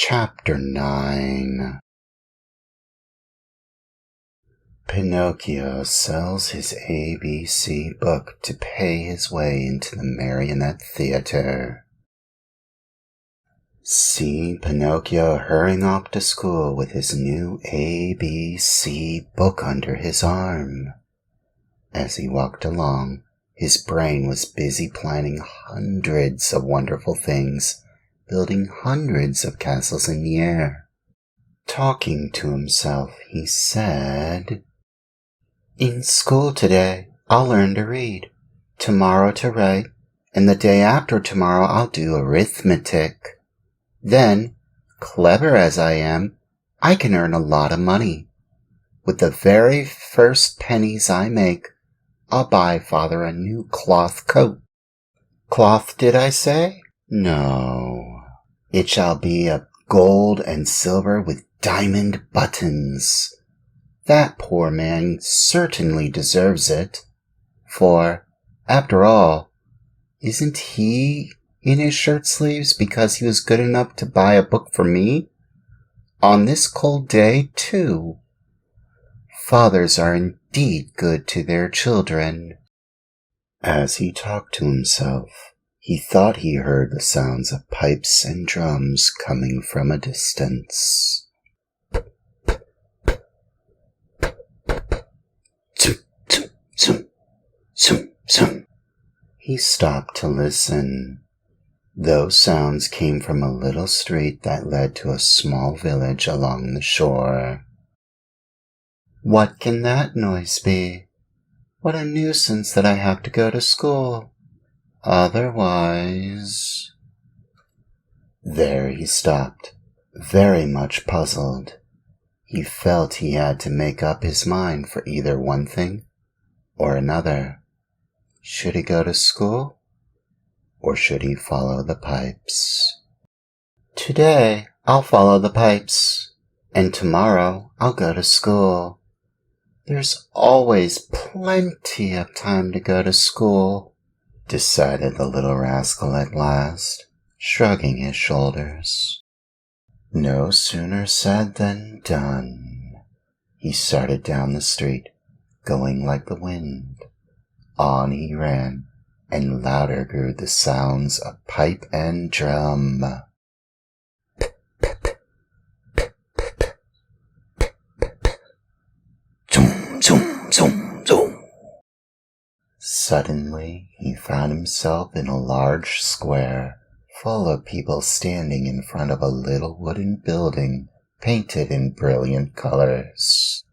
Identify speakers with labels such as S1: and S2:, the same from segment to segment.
S1: Chapter 9. Pinocchio sells his ABC book to pay his way into the marionette theater. See Pinocchio hurrying off to school with his new ABC book under his arm. As he walked along, his brain was busy planning hundreds of wonderful things, building hundreds of castles in the air. Talking to himself, he said, "In school today, I'll learn to read, tomorrow to write, and the day after tomorrow I'll do arithmetic. Then, clever as I am, I can earn a lot of money. With the very first pennies I make, I'll buy Father a new cloth coat. Cloth, did I say? No, it shall be of gold and silver with diamond buttons. That poor man certainly deserves it, for, after all, isn't he in his shirt sleeves because he was good enough to buy a book for me? On this cold day, too. Fathers are indeed good to their children." As he talked to himself, he thought he heard the sounds of pipes and drums coming from a distance. Tsum, tsum, tsum, tsum, tsum. He stopped to listen. Those sounds came from a little street that led to a small village along the shore. "What can that noise be? What a nuisance that I have to go to school. Otherwise—" There he stopped, very much puzzled. He felt he had to make up his mind for either one thing or another. Should he go to school, or should he follow the pipes? "Today I'll follow the pipes, and tomorrow I'll go to school. There's always plenty of time to go to school," decided the little rascal at last, shrugging his shoulders. No sooner said than done. He started down the street, going like the wind. On he ran, and louder grew the sounds of pipe and drum. Suddenly, he found himself in a large square, full of people standing in front of a little wooden building painted in brilliant colors.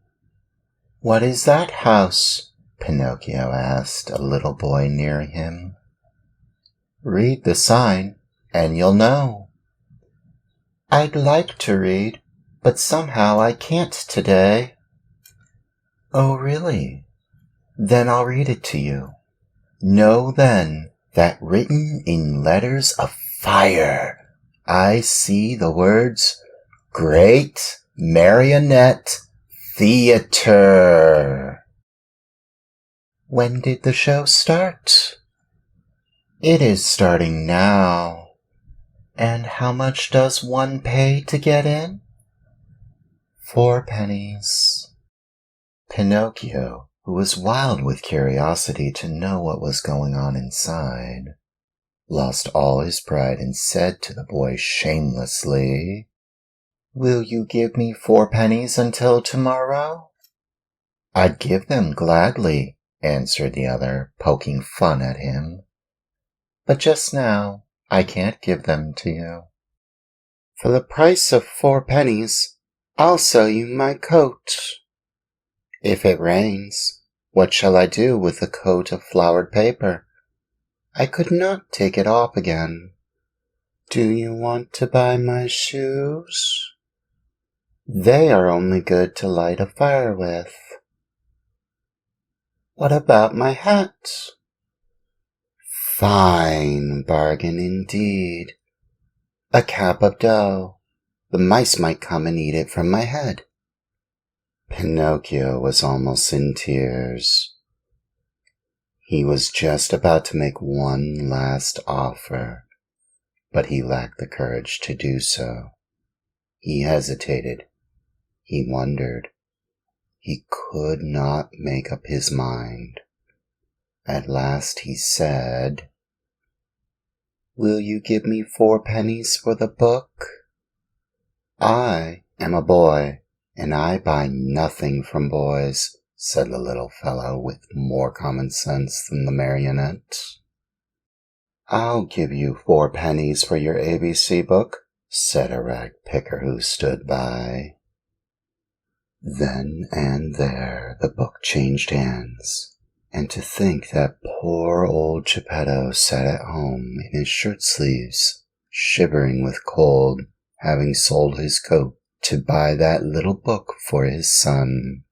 S1: "What is that house?" Pinocchio asked a little boy near him. "Read the sign, and you'll know." "I'd like to read, but somehow I can't today." "Oh, really? Then I'll read it to you. Know then that written in letters of fire, I see the words Great Marionette Theater." "When did the show start?" "It is starting now." "And how much does one pay to get in?" 4 pennies. Pinocchio, who was wild with curiosity to know what was going on inside, lost all his pride and said to the boy shamelessly, "Will you give me 4 pennies until tomorrow?" "I'd give them gladly," answered the other, poking fun at him. "But just now I can't give them to you. For the price of 4 pennies, I'll sell you my coat." "If it rains, what shall I do with the coat of flowered paper? I could not take it off again." "Do you want to buy my shoes?" "They are only good to light a fire with." "What about my hat?" "Fine bargain indeed. A cap of dough. The mice might come and eat it from my head." Pinocchio was almost in tears. He was just about to make one last offer, but he lacked the courage to do so. He hesitated. He wondered. He could not make up his mind. At last he said, "Will you give me 4 pennies for the book? I am a boy, and I buy nothing from boys," said the little fellow with more common sense than the marionette. "I'll give you 4 pennies for your ABC book," said a rag picker who stood by. Then and there the book changed hands, and to think that poor old Geppetto sat at home in his shirt sleeves, shivering with cold, having sold his coat to buy that little book for his son.